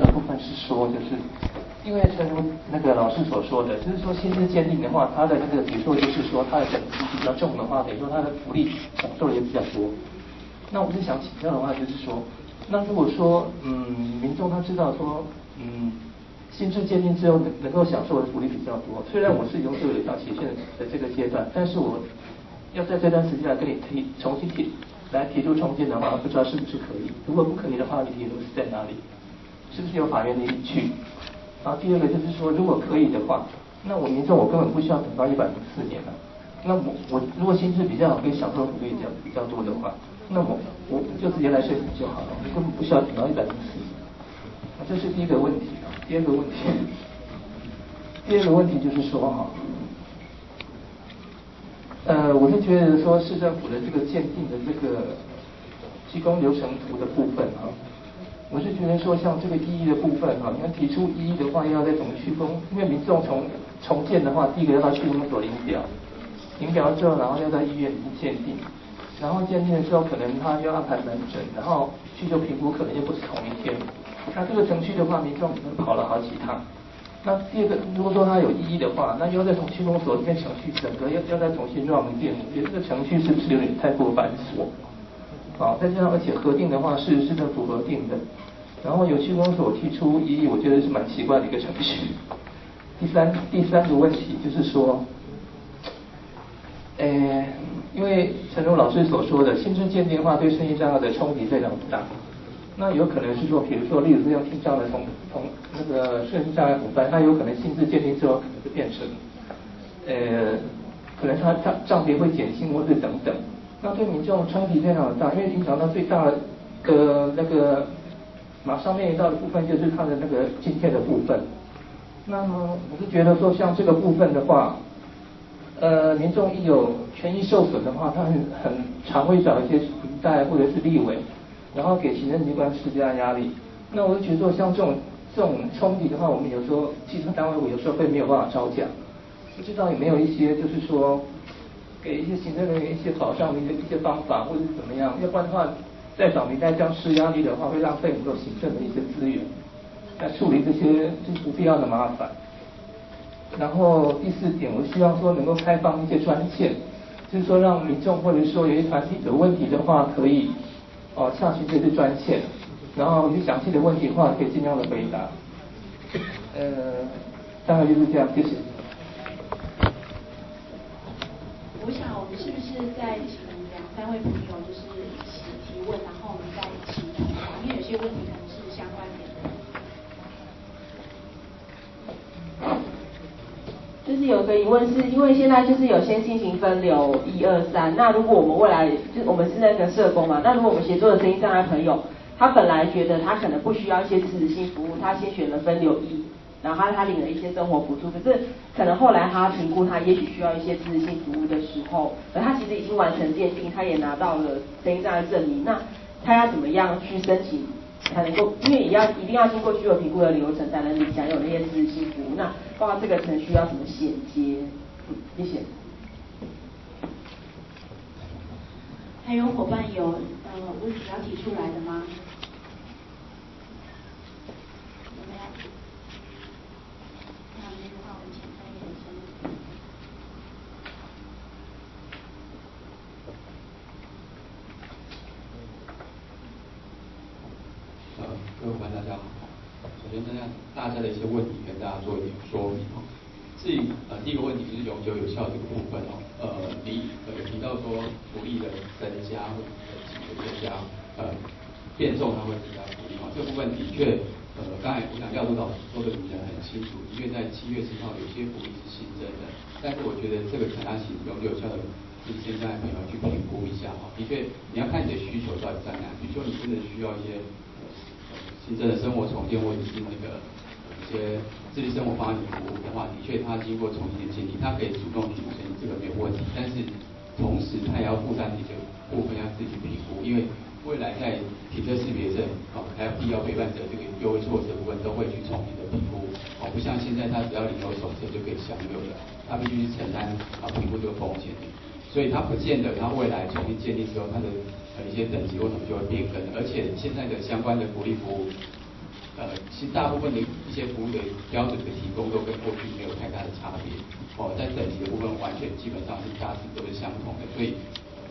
的部分是说，就是因为正如那个老师所说的，就是说薪资鉴定的话，它的那个比如说就是说它的等级比较重的话，等于说它的福利享受的也比较多。那我就想请教的话，就是说，那如果说民众他知道说薪资鉴定之后能够享受的福利比较多，虽然我是拥有有效期限的这个阶段，但是我要在这段时间来跟你重新提出重建的话，不知道是不是可以？如果不可以的话，你理由是在哪里？是不是有法院的依据？然后第二个就是说，如果可以的话，那我民众我根本不需要等到104年了。那我如果薪资比较好，可以享受福利比较多的话，那我就直接来申请就好了，我根本不需要等到104年。这是第一个问题。第二个问题就是说哈，我是觉得说市政府的这个鉴定的这个提供流程图的部分哈，我是觉得说像这个异议的部分哈，你要提出异议的话，要在总区公，因为民众重建的话，第一个要到区公所领表之后，然后要在医院里面鉴定，然后鉴定的时候可能他要安排门诊，然后去做评估，可能又不是同一天。那这个程序的话，民众可能跑了好几趟。那第二个，如果说他有异议的话，那又要在从区公所这边程序整个要再重新 run 一遍，我觉得这个程序是不是有点太过繁琐？好，再加上而且核定的话是市政府核定的，然后有区公所提出异议，我觉得是蛮奇怪的一个程序。第三个问题就是说，因为陈如老师所说的薪资鉴定的话，对身心障碍的冲击非常大。那有可能是说，比如说，例如说用听障的从那个身心障碍补班，它有可能薪资鉴定之后可能就变成，可能它障别会减轻或是等等。那对民众冲击非常的大，因为影响到最大的那个马上面临到的部分就是它的那个津贴的部分。那么我是觉得说，像这个部分的话，民众一有权益受损的话，他很常会找一些民代或者是立委，然后给行政机关施加压力。那我就觉得说，像这种冲击的话，我们有时候基层单位我有时候会没有办法招架。不知道有没有一些就是说，给一些行政人员一些保障的一些方法，或者是怎么样？要不然的话，再找民代这样施压力的话，会浪费很多行政的一些资源，来处理这些就是不必要的麻烦。然后第4点，我希望说能够开放一些专线，就是说让民众或者说有些团体有问题的话，可以洽询这些专线，然后有些详细的问题的话，可以尽量的回答。大概就是这样，谢谢。我想我们是不是再请2、3位朋友就是一起提问，然后我们再一起回答，因为有些问题可能是相关联的。就是有个疑问是，因为现在就是有先进行分流1、2、3，那如果我们未来就是我们是那个社工嘛，那如果我们协作的身心障碍朋友，他本来觉得他可能不需要一些支持性服务，他先选了分流1，然后他领了一些生活补助，可是可能后来他评估他也许需要一些支持性服务的时候，而他其实已经完成鉴定，他也拿到了身心障碍证明，那他要怎么样去申请才能够，因为一定要经过具有评估的流程才能享有那些支持性服务，那包括这个程序要怎么衔接？谢谢。还有伙伴有问题要提出来的吗？有没有？那没有的话，我们请3位先生。各位伙伴大家好。首先大家的一些问题跟大家做一点说明哦。至于第一个问题就是永久有效这个部分哦，有提到说福利的增加或者增加，变重它会增加福利哦，这个部分的确刚才我想廖督导说的讲得很清楚，的确在7月10号有些福利是新增的，但是我觉得这个可能请永久有效的现在朋友去评估一下哦，的确你要看你的需求到底在哪，比如说你真的需要一些新增的生活重建或者是那个一些自立生活方案的服务的话，的确它经过重新的建立，它可以主动提升，这个没有问题。但是同时它也要负担一些部分要自己去评估，因为未来在体测识别证还有必要陪伴者这个优惠措施的部分都会去重新的评估不像现在它只要领有手册就可以享有的，它必须去承担评估这个风险。所以它不见得它未来重新建立之后，它的一些等级或什么就会变更，而且现在的相关的福利服务，其实大部分的一些服务的标准的提供都跟过去没有太大的差别。在等级的部分完全基本上是大致都是相同的，所以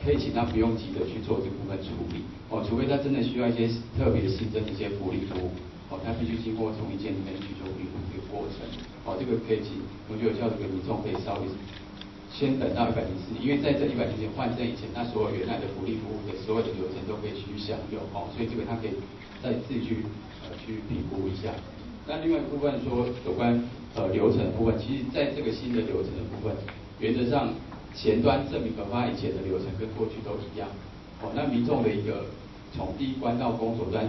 可以请他不用急着去做这部分处理。除非他真的需要一些特别新增的一些福利服务，他必须经过重新建立跟需求评估这个过程。这个可以请永久有效这个民众可以稍微先等到104，因为在这104天换证以前，他所有原来的福利服务的所有的流程都可以去享用。所以这个他可以再自己去评估一下。那另外一部分说有关流程的部分，其实在这个新的流程的部分，原则上前端证明核发以前的流程跟过去都一样。那民众的一个从第一关到公所端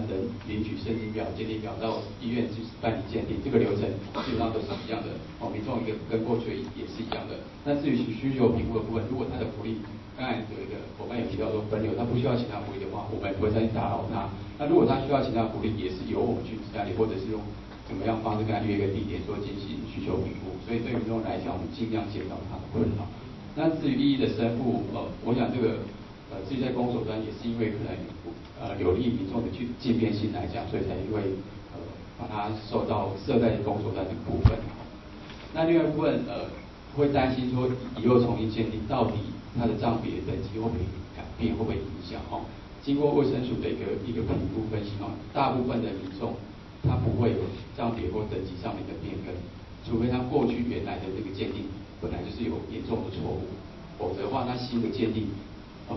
领取申请表、鉴定表到医院去办理鉴定，这个流程基本上都是一样的。民众一个跟过去也是一样的。那至于需求评估的部分，如果他的福利，刚才有一个伙伴有提到说分流，他不需要其他福利的话，我们不会再去打扰他。那如果他需要其他福利，也是由我们去家里，或者是用怎么样方式跟他约一个地点做进行需求评估。所以对民众来讲，我们尽量减少他的困扰。那至于异议的申复，我想这个至于在公所端也是因为可能有利民众的去渐变性来讲，所以才会把它设在公所端这个部分。那另外一部分会担心说以后重新鉴定到底它的账别等级会不会改变，会不会影响？经过卫生署的一个评估分析，大部分的民众他不会有账别或等级上面的变更，除非他过去原来的这个鉴定本来就是有严重的错误，否则的话，他新的鉴定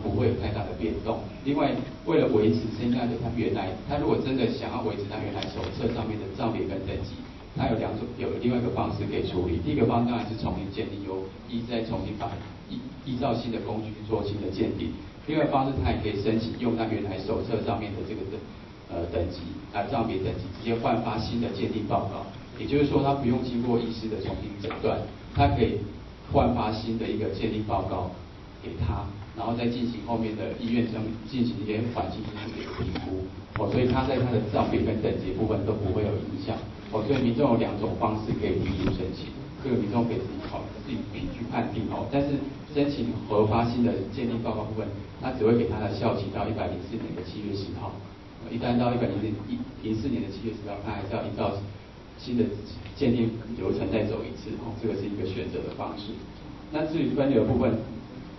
不会有太大的变动。另外，为了维持现在的他如果真的想要维持他原来手册上面的账别跟等级，他有另外一个方式可以处理。第一个方式当然是重新鉴定，再重新依照新的工具去做新的鉴定。另外方式，他也可以申请用他原来手册上面的这个等级账别等级直接换发新的鉴定报告，也就是说他不用经过医师的重新诊断，他可以换发新的一个鉴定报告给他，然后再进行后面的医院进行一些缓刑因素的一个评估。所以他在他的账别跟等级部分都不会有影响。所以民众有2种方式可以提出申请，这个民众可以自己去判定。但是申请核发新的鉴定报告部分，他只会给他的效期到104年的7月10号。一旦到104年的7月10号，他还是要依照新的鉴定流程再走一次。这个是一个选择的方式。那至于分流的部分，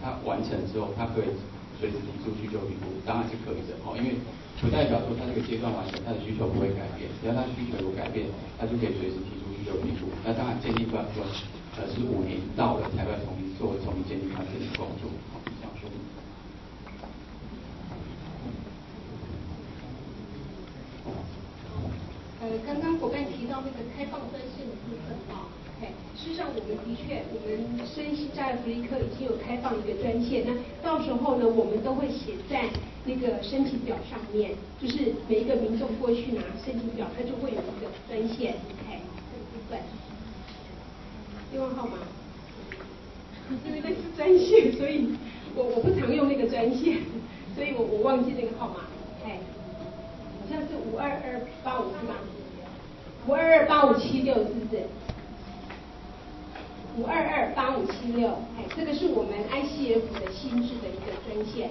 他完成之后，他可以随时提出需求评估，当然是可以的。因为不代表说他这个阶段完成，他的需求不会改变，只要他需求有改变，他就可以随时提出需求评估。那当然鉴定段是5年到了才会重新鉴定他这个工作。这样说。刚刚伙伴提到那个开放专线的部分事实上我们的确，我们身心障碍福利科已经有开放一个专线，那到时候呢，我们都会写在那个申请表上面，就是每一个民众过去拿申请表，它就会有一个专线，这个部分。电话号码，因为那是专线，所以我不常用那个专线，所以我忘记那个号码，好像是52285是吗？5228576是不是？5228576，这个是我们 ICF 的新制的一个专线，